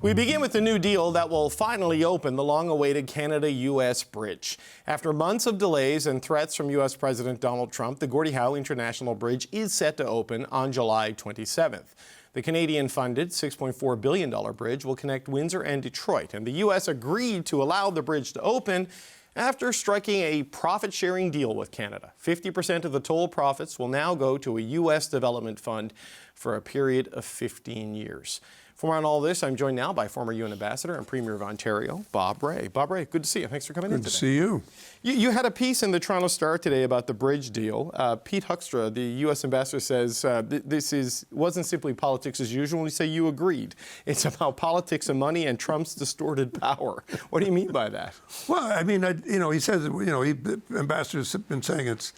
We begin with the new deal that will finally open the long-awaited Canada-U.S. bridge. After months of delays and threats from U.S. President Donald Trump, the Gordie Howe International Bridge is set to open on July 27th. The Canadian-funded $6.4 billion bridge will connect Windsor and Detroit, and the U.S. agreed to allow the bridge to open after striking a profit-sharing deal with Canada. 50% of the toll profits will now go to a U.S. development fund for a period of 15 years. For more on all this, I'm joined now by former UN Ambassador and Premier of Ontario, Bob Rae. Bob Rae, good to see you. Thanks for coming in today. Good to see you. You had a piece in the Toronto Star today about the bridge deal. Pete Huckstra, the U.S. Ambassador, says this wasn't simply politics as usual. You say you agreed. It's about politics and money and Trump's distorted power. What do you mean by that? Well, I mean, he says, the ambassador's been saying it's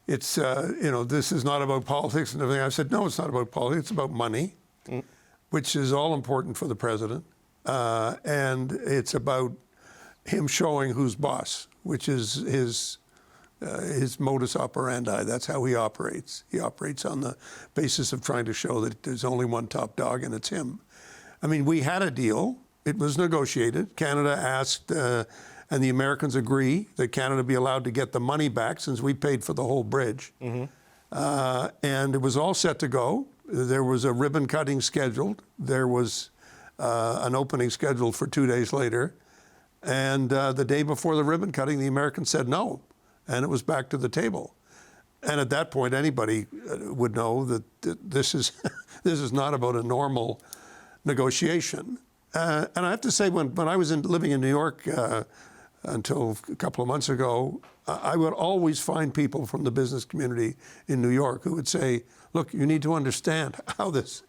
this is not about politics and everything. I said, no, it's not about politics. It's about money. Which is all important for the president, and it's about him showing who's boss, which is his modus operandi. That's how he operates. He operates on the basis of trying to show that there's only one top dog, and it's him. I mean, we had a deal. It was negotiated. Canada asked, and the Americans agree that Canada be allowed to get the money back since we paid for the whole bridge. And it was all set to go. There was a ribbon cutting scheduled. There was an opening scheduled for 2 days later. And the day before the ribbon cutting, the Americans said no, and it was back to the table. And at that point, anybody would know that this is not about a normal negotiation. And I have to say, when I was living in New York until a couple of months ago, I would always find people from the business community in New York who would say, look, you need to understand how this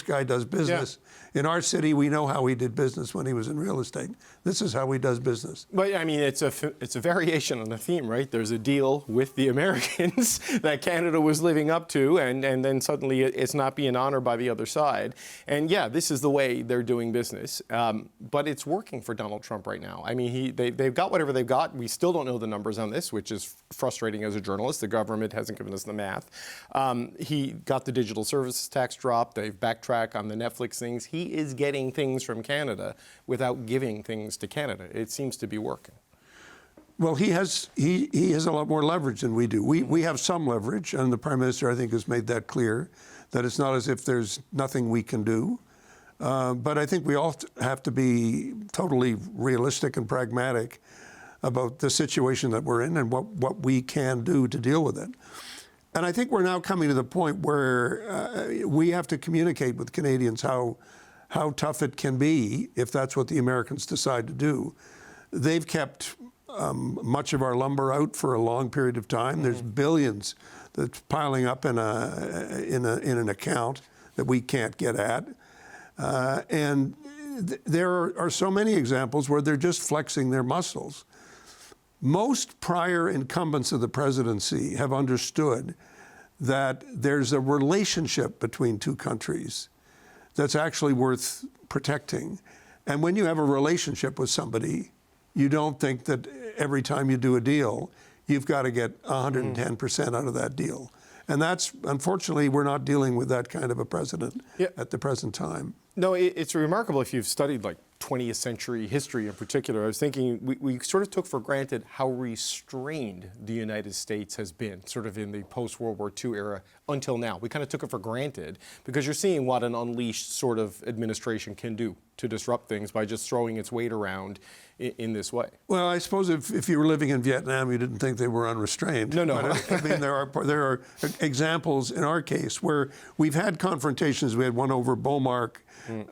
guy does business. In our city, we know how he did business when he was in real estate. This is how he does business. But I mean, it's a variation on the theme, right? There's a deal with the Americans that Canada was living up to, and then suddenly it's not being honored by the other side. And yeah, this is the way they're doing business. But it's working for Donald Trump right now. I mean, they've got whatever they've got. We still don't know the numbers on this, which is frustrating as a journalist. The government hasn't given us the math. He got the digital services tax dropped. They've backtracked on the Netflix things. He is getting things from Canada without giving things to Canada. It seems to be working. Well, he has a lot more leverage than we do. We have some leverage, and the Prime Minister, I think, has made that clear, that it's not as if there's nothing we can do. But I think we all have to be totally realistic and pragmatic about the situation that we're in and what we can do to deal with it. And I think we're now coming to the point where we have to communicate with Canadians how tough it can be if that's what the Americans decide to do. They've kept much of our lumber out for a long period of time. There's billions that's piling up in an account that we can't get at. And there are so many examples where they're just flexing their muscles. Most prior incumbents of the presidency have understood that there's a relationship between two countries that's actually worth protecting. And when you have a relationship with somebody, you don't think that every time you do a deal, you've got to get 110% out of that deal. And that's, unfortunately, we're not dealing with that kind of a president at the present time. No, it's remarkable if you've studied like 20th century history in particular. I was thinking we sort of took for granted how restrained the United States has been sort of in the post-World War II era until now. We kind of took it for granted because you're seeing what an unleashed sort of administration can do to disrupt things by just throwing its weight around in this way. Well, I suppose if you were living in Vietnam, you didn't think they were unrestrained. No. But, I mean, there are examples in our case where we've had confrontations. We had one over Beaumark.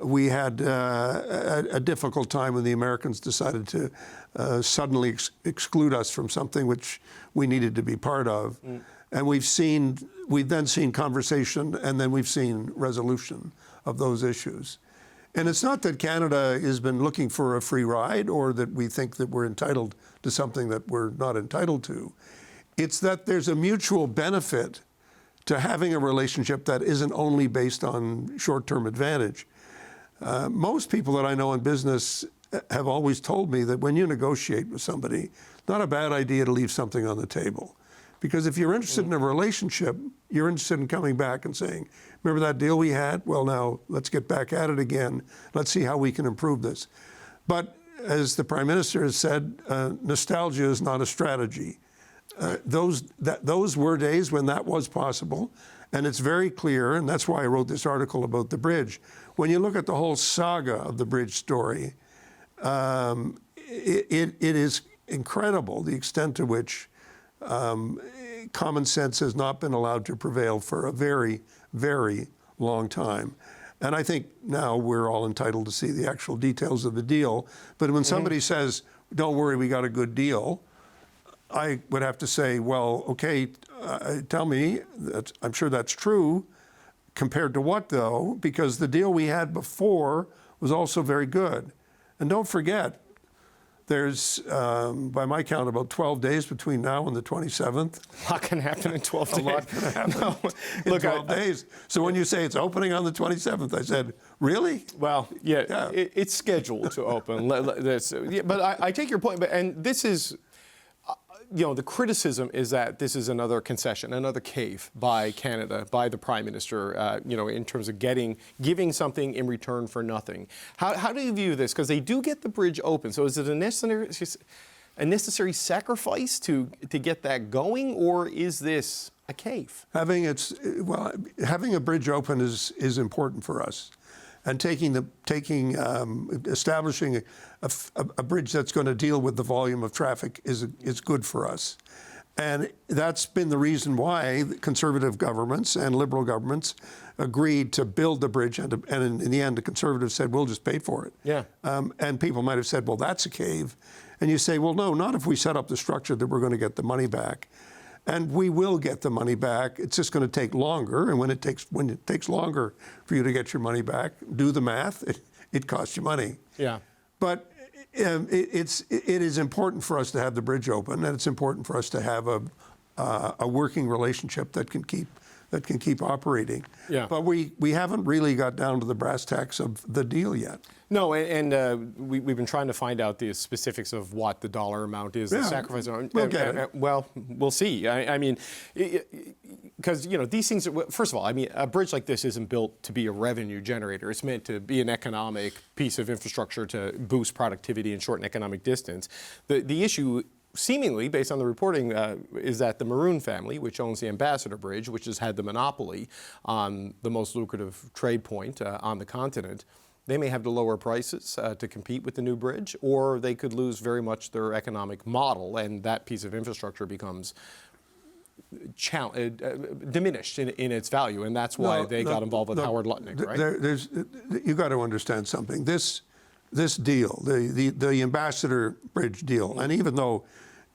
We had a difficult time when the Americans decided to suddenly exclude us from something which we needed to be part of. And we've then seen conversation, and then we've seen resolution of those issues. And it's not that Canada has been looking for a free ride or that we think that we're entitled to something that we're not entitled to. It's that there's a mutual benefit to having a relationship that isn't only based on short-term advantage. Most people that I know in business have always told me that when you negotiate with somebody, it's not a bad idea to leave something on the table. Because if you're interested in a relationship, you're interested in coming back and saying, remember that deal we had? Well, now let's get back at it again. Let's see how we can improve this. But as the Prime Minister has said, nostalgia is not a strategy. Those were days when that was possible. And it's very clear, and that's why I wrote this article about the bridge. When you look at the whole saga of the bridge story, it is incredible the extent to which common sense has not been allowed to prevail for a very, very long time. And I think now we're all entitled to see the actual details of the deal. But when somebody says, don't worry, we got a good deal, I would have to say, well, okay, tell me, I'm sure that's true. Compared to what, though? Because the deal we had before was also very good. And don't forget, there's, by my count, about 12 days between now and the 27th. A lot can happen in 12 days. A lot can happen in 12 days. So when you say it's opening on the 27th, I said, really? Well, yeah. It's scheduled to open. But I take your point. And this is, the criticism is that this is another concession, another cave by Canada, by the Prime Minister, in terms of giving something in return for nothing. How do you view this? Because they do get the bridge open. So is it a necessary sacrifice to get that going, or is this a cave? Having a bridge open is important for us. And establishing a bridge that's going to deal with the volume of traffic is good for us. And that's been the reason why conservative governments and liberal governments agreed to build the bridge. And in the end, the conservatives said, we'll just pay for it. Yeah. And people might have said, well, that's a cave. And you say, well, no, not if we set up the structure that we're going to get the money back. And we will get the money back. It's just going to take longer. And when it takes longer for you to get your money back, do the math. It costs you money. Yeah. But it is important for us to have the bridge open, and it's important for us to have a working relationship that can keep operating. Yeah. But we haven't really got down to the brass tacks of the deal yet. No, and we've been trying to find out the specifics of what the dollar amount is, the sacrifice. We'll get it. Well, we'll see. I mean, because these things. First of all, I mean, a bridge like this isn't built to be a revenue generator. It's meant to be an economic piece of infrastructure to boost productivity and shorten economic distance. The issue, seemingly, based on the reporting, is that the Maroon family, which owns the Ambassador Bridge, which has had the monopoly on the most lucrative trade point on the continent, they may have to lower prices to compete with the new bridge, or they could lose very much their economic model, and that piece of infrastructure becomes diminished in its value, and that's why they got involved with Howard Lutnick, right? You got to understand something. This deal, the Ambassador Bridge deal, and even though,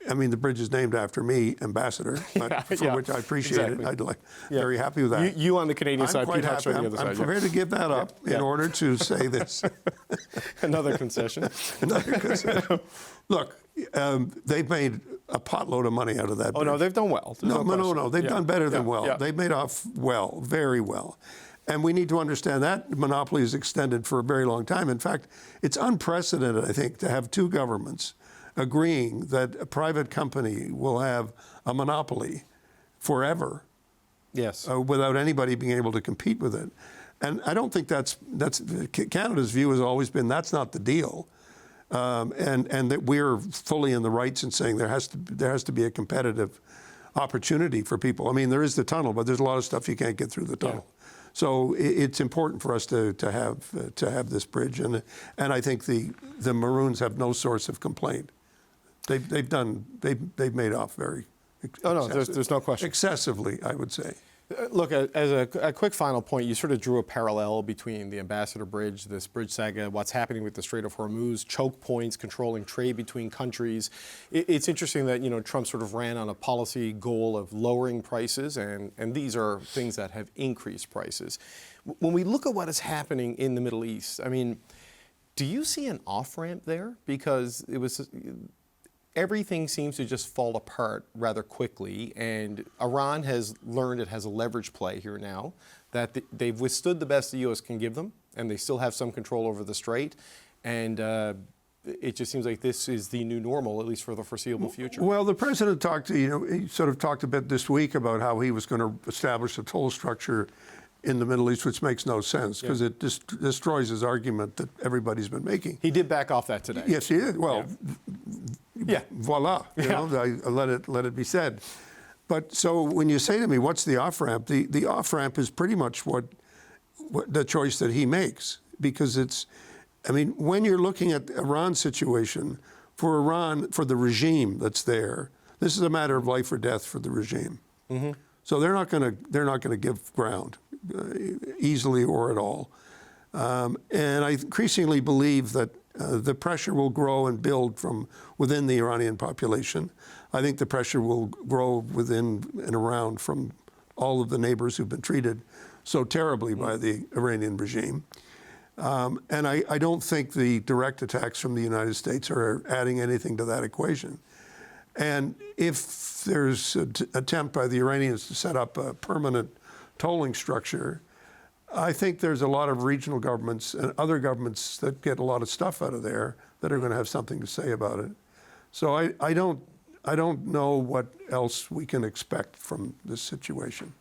I mean, the bridge is named after me, Ambassador, for which I appreciate it. I'd very happy with that. You on the Canadian side, Pete Hutcher on the other side. I'm prepared to give that up in order to say this. Another concession. Another concession. Look, they've made a potload of money out of that bridge. Oh, no, they've done well. No. They've done better than well. Yeah. They've made off well, very well. And we need to understand that monopoly is extended for a very long time. In fact, it's unprecedented, I think, to have two governments agreeing that a private company will have a monopoly forever. Yes. Without anybody being able to compete with it. And I don't think that's Canada's view has always been that's not the deal. And that we're fully in the rights in saying there has to be a competitive opportunity for people. I mean, there is the tunnel, but there's a lot of stuff you can't get through the tunnel. Yeah. So it's important for us to have this bridge, and I think the Maroons have no source of complaint. They've made off very. Oh no, there's no question. Excessively, I would say. Look, as a quick final point, you sort of drew a parallel between the Ambassador Bridge, this bridge saga, what's happening with the Strait of Hormuz, choke points, controlling trade between countries. It's interesting that Trump sort of ran on a policy goal of lowering prices, and these are things that have increased prices. When we look at what is happening in the Middle East, I mean, do you see an off-ramp there? Because everything seems to just fall apart rather quickly, and Iran has learned it has a leverage play here now, that they've withstood the best the U.S. can give them, and they still have some control over the strait, and it just seems like this is the new normal, at least for the foreseeable future. Well, the president he sort of talked a bit this week about how he was going to establish a toll structure in the Middle East, which makes no sense because it destroys his argument that everybody's been making. He did back off that today. Yes, he did. Well, voila, let it be said. But so when you say to me, what's the off-ramp? The off-ramp is pretty much what the choice that he makes, because when you're looking at Iran's situation, for Iran, for the regime that's there, this is a matter of life or death for the regime. Mm-hmm. So they're not going to give ground easily or at all. And I increasingly believe that the pressure will grow and build from within the Iranian population. I think the pressure will grow within and around from all of the neighbors who've been treated so terribly by the Iranian regime. And I don't think the direct attacks from the United States are adding anything to that equation. And if there's an attempt by the Iranians to set up a permanent tolling structure, I think there's a lot of regional governments and other governments that get a lot of stuff out of there that are going to have something to say about it. So I don't know what else we can expect from this situation.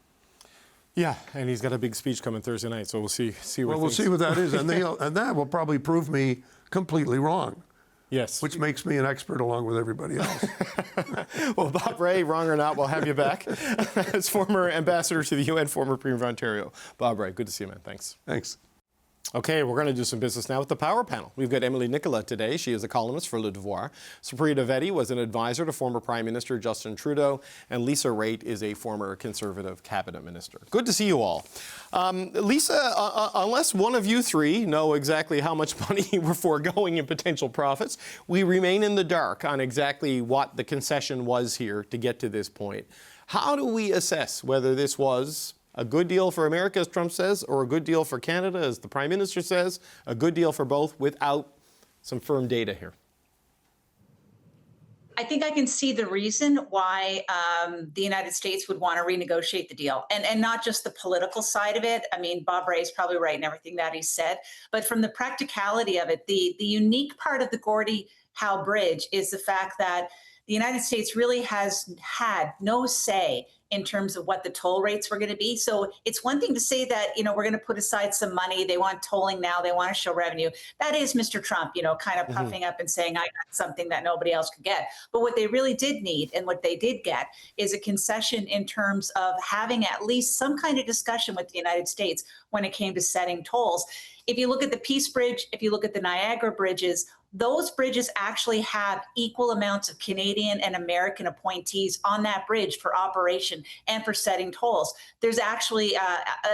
Yeah, and he's got a big speech coming Thursday night, so we'll see. We'll see what that is, and that will probably prove me completely wrong. Yes. Which makes me an expert along with everybody else. Well, Bob Rae, wrong or not, we'll have you back as former ambassador to the UN, former Premier of Ontario. Bob Rae, good to see you, man. Thanks. Thanks. Okay, we're going to do some business now with the Power Panel. We've got Emily Nicola today. She is a columnist for Le Devoir. Supriya Dwivedi was an advisor to former Prime Minister Justin Trudeau. And Lisa Raitt is a former Conservative cabinet minister. Good to see you all. Lisa, unless one of you three know exactly how much money we're foregoing in potential profits, we remain in the dark on exactly what the concession was here to get to this point. How do we assess whether this was a good deal for America, as Trump says, or a good deal for Canada, as the Prime Minister says, a good deal for both, without some firm data here? I think I can see the reason why the United States would want to renegotiate the deal, and not just the political side of it. I mean, Bob Rae is probably right in everything that he said, but from the practicality of it, the unique part of the Gordie Howe Bridge is the fact that the United States really has had no say in terms of what the toll rates were going to be. So it's one thing to say that, we're going to put aside some money. They want tolling now. They want to show revenue. That is Mr. Trump, kind of puffing up and saying, I got something that nobody else could get. But what they really did need, and what they did get, is a concession in terms of having at least some kind of discussion with the United States when it came to setting tolls. If you look at the Peace Bridge, if you look at the Niagara bridges, those bridges actually have equal amounts of Canadian and American appointees on that bridge for operation and for setting tolls. There's actually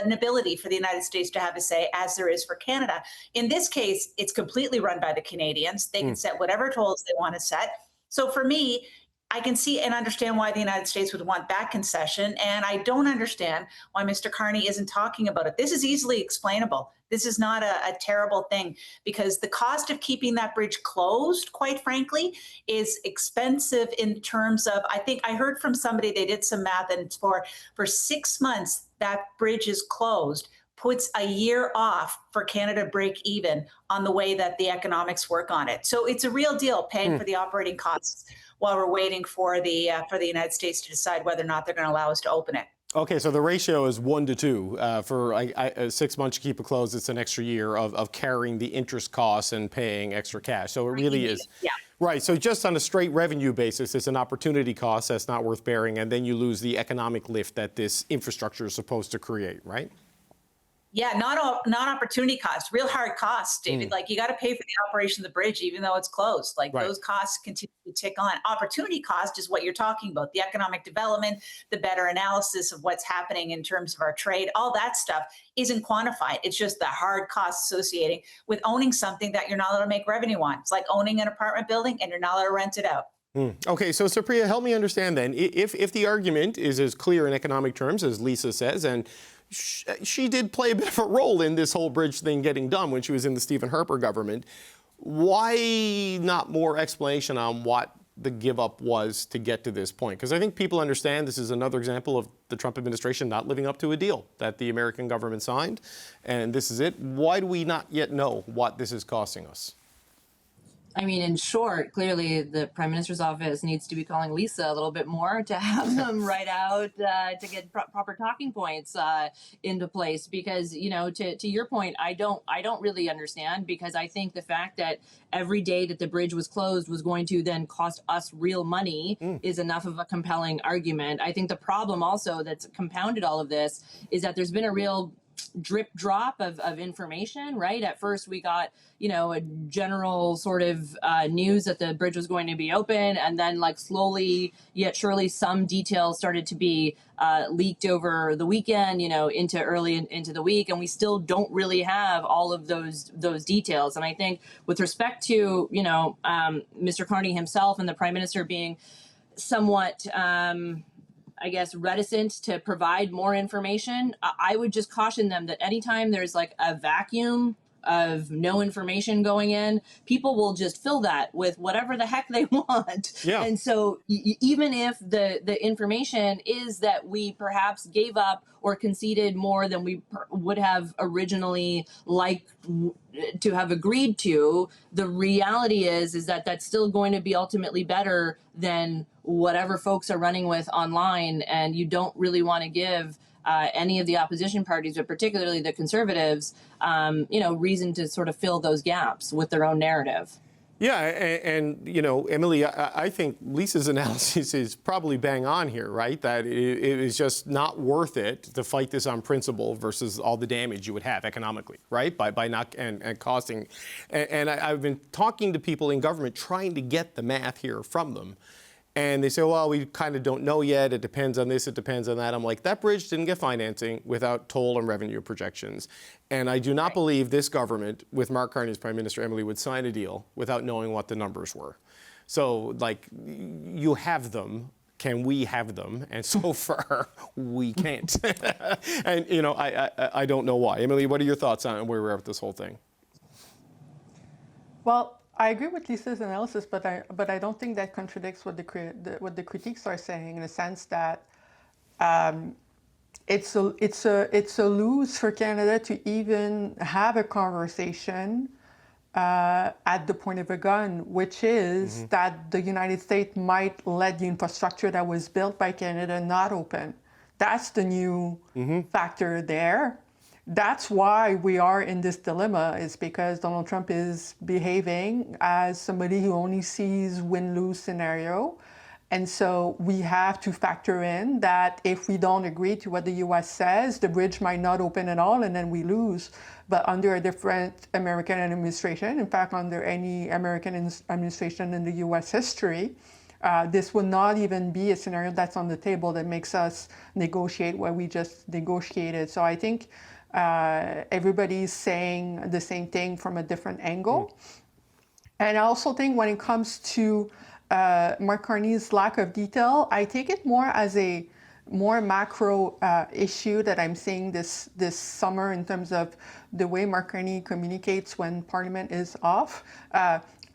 an ability for the United States to have a say, as there is for Canada. In this case, it's completely run by the Canadians. They can set whatever tolls they want to set. So for me, I can see and understand why the United States would want that concession, and I don't understand why Mr. Carney isn't talking about it. This is easily explainable. This is not a terrible thing, because the cost of keeping that bridge closed, quite frankly, is expensive in terms of, I think I heard from somebody, they did some math, and for 6 months that bridge is closed, puts a year off for Canada break even on the way that the economics work on it. So it's a real deal paying for the operating costs while we're waiting for the United States to decide whether or not they're going to allow us to open it. Okay, so the ratio is 1 to 2. For 6 months to keep it closed, it's an extra year of carrying the interest costs and paying extra cash. So it really is. Yeah. Right, so just on a straight revenue basis, it's an opportunity cost that's not worth bearing, and then you lose the economic lift that this infrastructure is supposed to create, right? Yeah, not opportunity costs, real hard costs, David. Like, you got to pay for the operation of the bridge, even though it's closed. Like, those costs continue to tick on. Opportunity cost is what you're talking about, the economic development, the better analysis of what's happening in terms of our trade. All that stuff isn't quantified. It's just the hard costs associated with owning something that you're not allowed to make revenue on. It's like owning an apartment building and you're not allowed to rent it out. Okay, so Supriya, help me understand then. If the argument is as clear in economic terms as Lisa says, and she did play a bit of a role in this whole bridge thing getting done when she was in the Stephen Harper government, why not more explanation on what the give up was to get to this point? Because I think people understand this is another example of the Trump administration not living up to a deal that the American government signed, and this is it. Why do we not yet know what this is costing us? I mean, in short, clearly the Prime Minister's office needs to be calling Lisa a little bit more to have them write out to get proper talking points into place. Because, you know, to your point, I don't really understand, because I think the fact that every day that the bridge was closed was going to then cost us real money is enough of a compelling argument. I think the problem also that's compounded all of this is that there's been a real drip drop of information, right? At first we got, you know, a general sort of news that the bridge was going to be open, and then like slowly yet surely some details started to be leaked over the weekend, you know, into early into the week, and we still don't really have all of those details. And I think with respect to, you know, Mr. Carney himself and the Prime Minister being somewhat I guess, reticent to provide more information, I would just caution them that anytime there's like a vacuum of no information going in, people will just fill that with whatever the heck they want. Yeah. And so even if the information is that we perhaps gave up or conceded more than we would have originally liked to have agreed to, the reality is that that's still going to be ultimately better than whatever folks are running with online. And you don't really want to give any of the opposition parties, but particularly the Conservatives, you know, reason to sort of fill those gaps with their own narrative. Yeah, and you know, Emily, I think Lisa's analysis is probably bang on here, right? That it is just not worth it to fight this on principle versus all the damage you would have economically, right? By not and costing. And I've been talking to people in government trying to get the math here from them. And they say, well, we kind of don't know yet. It depends on this, it depends on that. I'm like, that bridge didn't get financing without toll and revenue projections. And I do not believe this government, with Mark Carney as Prime Minister, Emily, would sign a deal without knowing what the numbers were. So, like, you have them. Can we have them? And so far, we can't. And, you know, I don't know why. Emily, what are your thoughts on where we're at with this whole thing? Well, I agree with Lisa's analysis, but I don't think that contradicts what the critiques are saying, in the sense that it's a lose for Canada to even have a conversation at the point of a gun, which is that the United States might let the infrastructure that was built by Canada not open. That's the new factor there. That's why we are in this dilemma, is because Donald Trump is behaving as somebody who only sees win-lose scenario. And so we have to factor in that if we don't agree to what the U.S. says, the bridge might not open at all, and then we lose. But under a different American administration, in fact, under any American administration in the U.S. history, this will not even be a scenario that's on the table that makes us negotiate what we just negotiated. So I think everybody's saying the same thing from a different angle. And I also think when it comes to Mark Carney's lack of detail, I take it more as a more macro issue that I'm seeing this summer in terms of the way Mark Carney communicates when Parliament is off.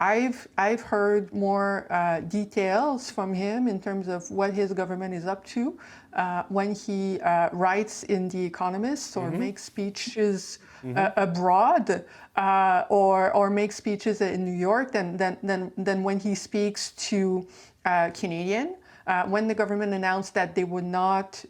I've heard more details from him in terms of what his government is up to when he writes in The Economist or makes speeches abroad or makes speeches in New York than when he speaks to Canadian. When the government announced that they would not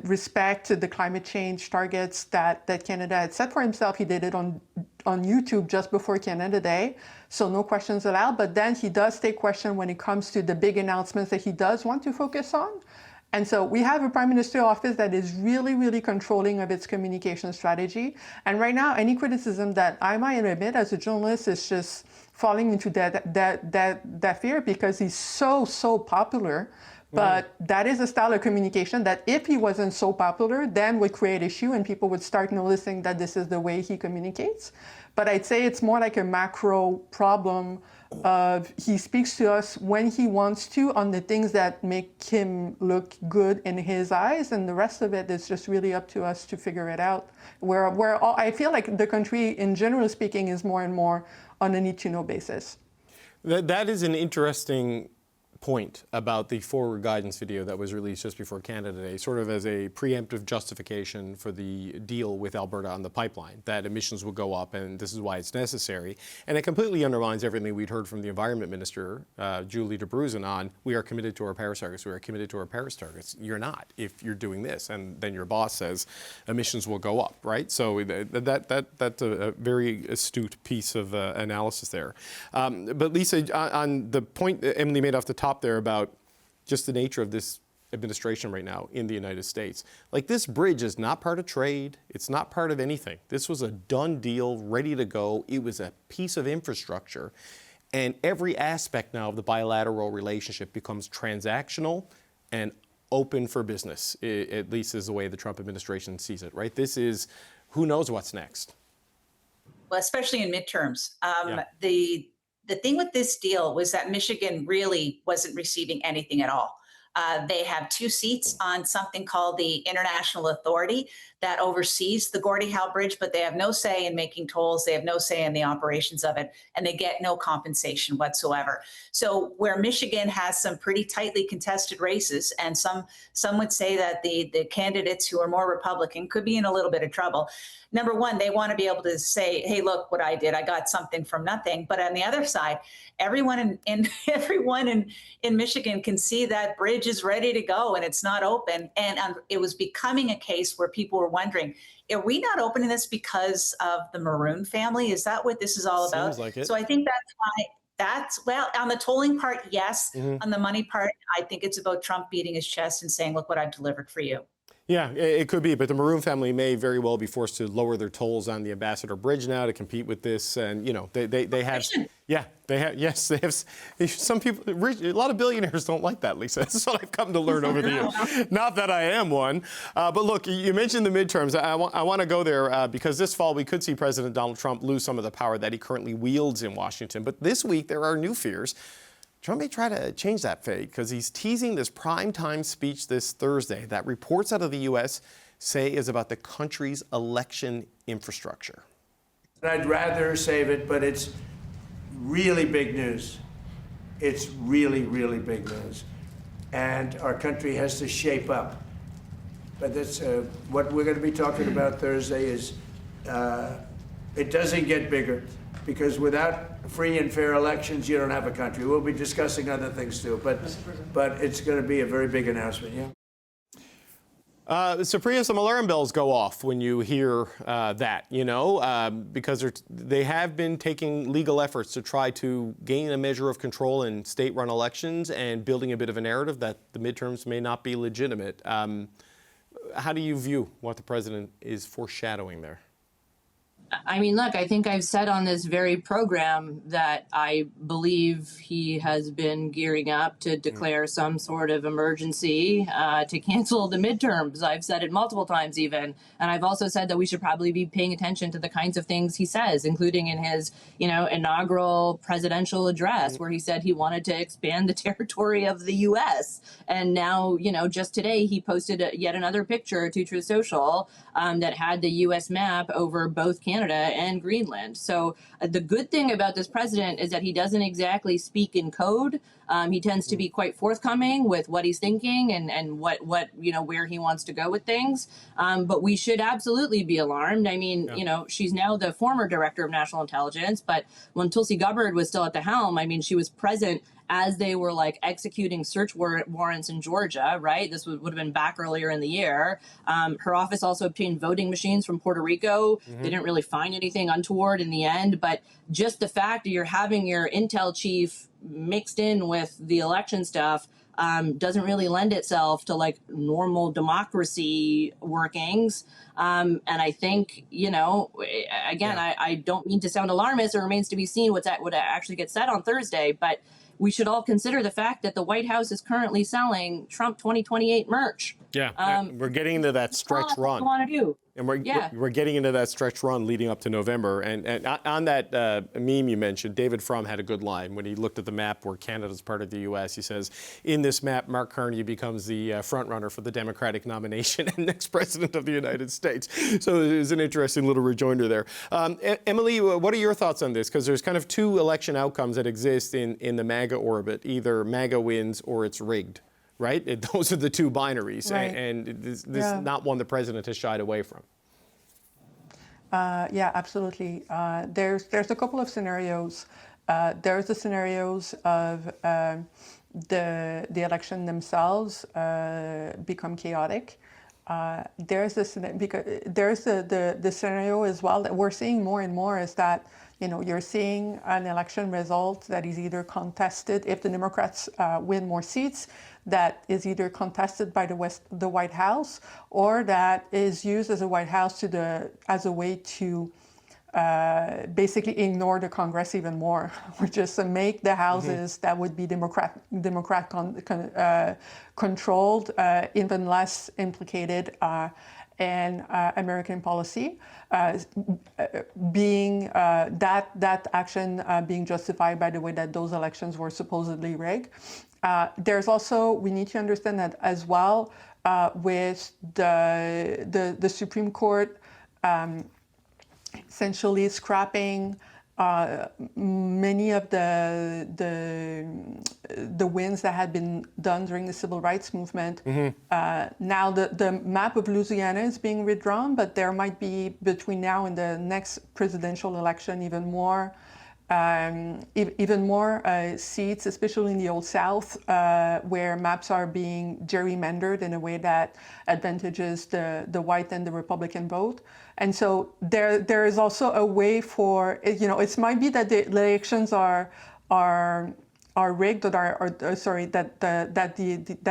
respect the climate change targets that Canada had set for himself, he did it on YouTube just before Canada Day, so no questions allowed. But then he does take question when it comes to the big announcements that he does want to focus on. And so we have a Prime Minister office that is really, really controlling of its communication strategy. And right now, any criticism that I might admit as a journalist is just falling into that fear, because he's so popular. But that is a style of communication that if he wasn't so popular, then would create issue and people would start noticing that this is the way he communicates. But I'd say it's more like a macro problem of he speaks to us when he wants to on the things that make him look good in his eyes, and the rest of it is just really up to us to figure it out. Where I feel like the country, in general speaking, is more and more on a need-to-know basis. That is an interesting point about the forward guidance video that was released just before Canada Day, sort of as a preemptive justification for the deal with Alberta on the pipeline, that emissions will go up and this is why it's necessary. And it completely undermines everything we'd heard from the Environment Minister, Julie DeBruzen, on we are committed to our Paris targets, we are committed to our Paris targets. You're not if you're doing this. And then your boss says emissions will go up, right? So that's a very astute piece of analysis there. But Lisa, on the point that Emily made off the top there about just the nature of this administration right now in the United States. Like, this bridge is not part of trade. It's not part of anything. This was a done deal, ready to go. It was a piece of infrastructure. And every aspect now of the bilateral relationship becomes transactional and open for business, at least is the way the Trump administration sees it, right? This is, who knows what's next? Well, especially in midterms. The thing with this deal was that Michigan really wasn't receiving anything at all. They have 2 seats on something called the International Authority that oversees the Gordie Howe Bridge, but they have no say in making tolls. They have no say in the operations of it, and they get no compensation whatsoever. So where Michigan has some pretty tightly contested races, and some would say that the candidates who are more Republican could be in a little bit of trouble. Number one, they want to be able to say, hey, look what I did. I got something from nothing. But on the other side, everyone in Michigan can see that bridge is ready to go and it's not open. And it was becoming a case where people were wondering, are we not opening this because of the Maroon family? Is that what this is all about? Seems like it. So I think that's why. Well, on the tolling part, yes. On the money part, I think it's about Trump beating his chest and saying, look what I've delivered for you. Yeah, it could be, but the Maroon family may very well be forced to lower their tolls on the Ambassador Bridge now to compete with this, and they have, yes, they have. Some people, a lot of billionaires don't like that, Lisa. That's what I've come to learn over the years. Not that I am one, but look, you mentioned the midterms. I want to go there because this fall we could see President Donald Trump lose some of the power that he currently wields in Washington. But this week there are new fears. Trump may try to change that fate because he's teasing this primetime speech this Thursday that reports out of the U.S. say is about the country's election infrastructure. I'd rather save it, but it's really big news. It's really, really big news. And our country has to shape up. But that's what we're going to be talking about Thursday is it doesn't get bigger. Because without free and fair elections, you don't have a country. We'll be discussing other things too, but it's going to be a very big announcement, yeah. Supriya, some alarm bells go off when you hear that, because they have been taking legal efforts to try to gain a measure of control in state-run elections and building a bit of a narrative that the midterms may not be legitimate. How do you view what the president is foreshadowing there? I mean, look, I think I've said on this very program that I believe he has been gearing up to declare some sort of emergency to cancel the midterms. I've said it multiple times even. And I've also said that we should probably be paying attention to the kinds of things he says, including in his, inaugural presidential address, where he said he wanted to expand the territory of the U.S. And now, just today he posted yet another picture to Truth Social that had the U.S. map over both Canada and Greenland. So the good thing about this president is that he doesn't exactly speak in code. He tends to be quite forthcoming with what he's thinking and what where he wants to go with things. But we should absolutely be alarmed. I mean, she's now the former director of national intelligence, but when Tulsi Gabbard was still at the helm, I mean, she was present as they were executing search warrants in Georgia, right? This would have been back earlier in the year. Her office also obtained voting machines from Puerto Rico. They didn't really find anything untoward in the end, but just the fact that you're having your intel chief mixed in with the election stuff doesn't really lend itself to normal democracy workings. And I think, I don't mean to sound alarmist. It remains to be seen what actually gets said on Thursday, but we should all consider the fact that the White House is currently selling Trump 2028 merch. Yeah, we're getting into that stretch run. Want to do. And we're getting into that stretch run leading up to November. And on that meme you mentioned, David Frum had a good line when he looked at the map where Canada's part of the U.S. He says, in this map, Mark Carney becomes the front runner for the Democratic nomination and next president of the United States. So it was an interesting little rejoinder there. Emily, what are your thoughts on this? Because there's kind of two election outcomes that exist in the MAGA orbit. Either MAGA wins or it's rigged. Right? Those are the two binaries, right. and this is not one the president has shied away from. Yeah, absolutely. There's a couple of scenarios. There's the scenarios of the election themselves become chaotic. There's the scenario as well that we're seeing more and more is that you're seeing an election result that is either contested if the Democrats win more seats, that is either contested by the White House or that is used as a White House as a way to basically ignore the Congress even more, which is to make the houses that would be Democrat controlled even less implicated in American policy, being that action being justified by the way that those elections were supposedly rigged. There's also, we need to understand that as well with the Supreme Court essentially scrapping many of the wins that had been done during the civil rights movement. Now the map of Louisiana is being redrawn, but there might be between now and the next presidential election even more seats, especially in the Old South, where maps are being gerrymandered in a way that advantages the white and the Republican vote. And so there is also a way for, it might be that the elections are rigged that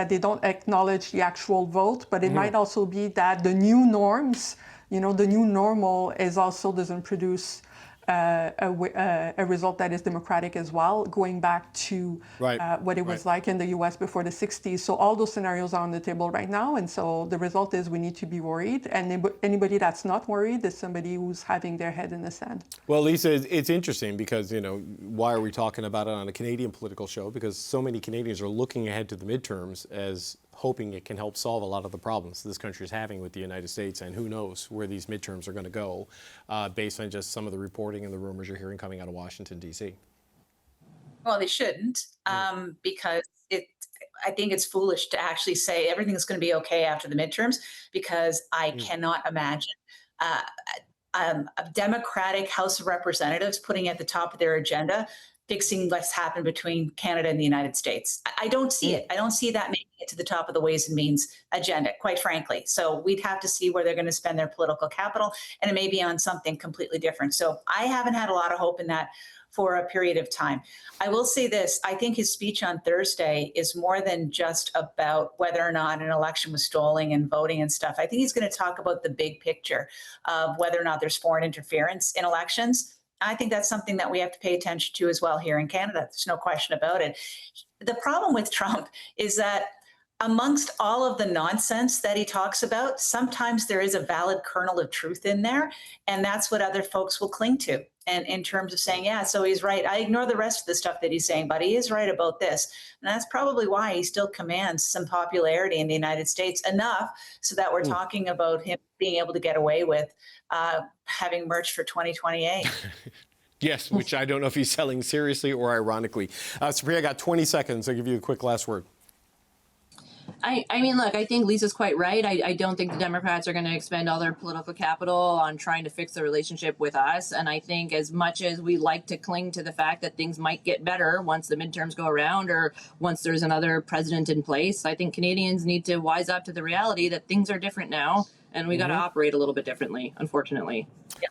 they don't acknowledge the actual vote, but it might also be that the new norms, the new normal is also doesn't produce a result that is democratic as well, going back to what it was like in the U.S. before the 60s. So all those scenarios are on the table right now. And so the result is we need to be worried. And anybody that's not worried is somebody who's having their head in the sand. Well, Lisa, it's interesting because, why are we talking about it on a Canadian political show? Because so many Canadians are looking ahead to the midterms as hoping it can help solve a lot of the problems this country is having with the United States, and who knows where these midterms are going to go based on just some of the reporting and the rumors you're hearing coming out of Washington, D.C. Well, they shouldn't, because I think it's foolish to actually say everything's going to be okay after the midterms, because I cannot imagine a Democratic House of Representatives putting at the top of their agenda fixing what's happened between Canada and the United States. I don't see it. I don't see that making it to the top of the Ways and Means agenda, quite frankly. So we'd have to see where they're going to spend their political capital, and it may be on something completely different. So I haven't had a lot of hope in that for a period of time. I will say this, I think his speech on Thursday is more than just about whether or not an election was stolen and voting and stuff. I think he's going to talk about the big picture of whether or not there's foreign interference in elections. I think that's something that we have to pay attention to as well here in Canada. There's no question about it. The problem with Trump is that amongst all of the nonsense that he talks about, sometimes there is a valid kernel of truth in there, and that's what other folks will cling to. And in terms of saying, yeah, so he's right. I ignore the rest of the stuff that he's saying, but he is right about this. And that's probably why he still commands some popularity in the United States, enough so that we're talking about him being able to get away with having merch for 2028. Yes, which I don't know if he's selling seriously or ironically. Supriya, I got 20 seconds. I'll give you a quick last word. I mean, look, I think Lisa's quite right. I don't think the Democrats are going to expend all their political capital on trying to fix the relationship with us. And I think as much as we like to cling to the fact that things might get better once the midterms go around or once there's another president in place, I think Canadians need to wise up to the reality that things are different now and we got to operate a little bit differently, unfortunately. Yeah.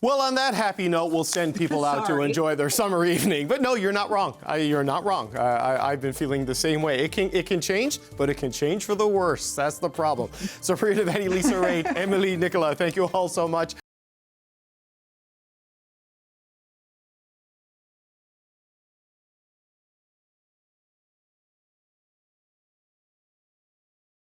Well, on that happy note, we'll send people out to enjoy their summer evening. But no, you're not wrong. You're not wrong. I've been feeling the same way. It can change, but it can change for the worse. That's the problem. So, Supriya Dwivedi, Lisa Raitt, Emily Nicola, thank you all so much.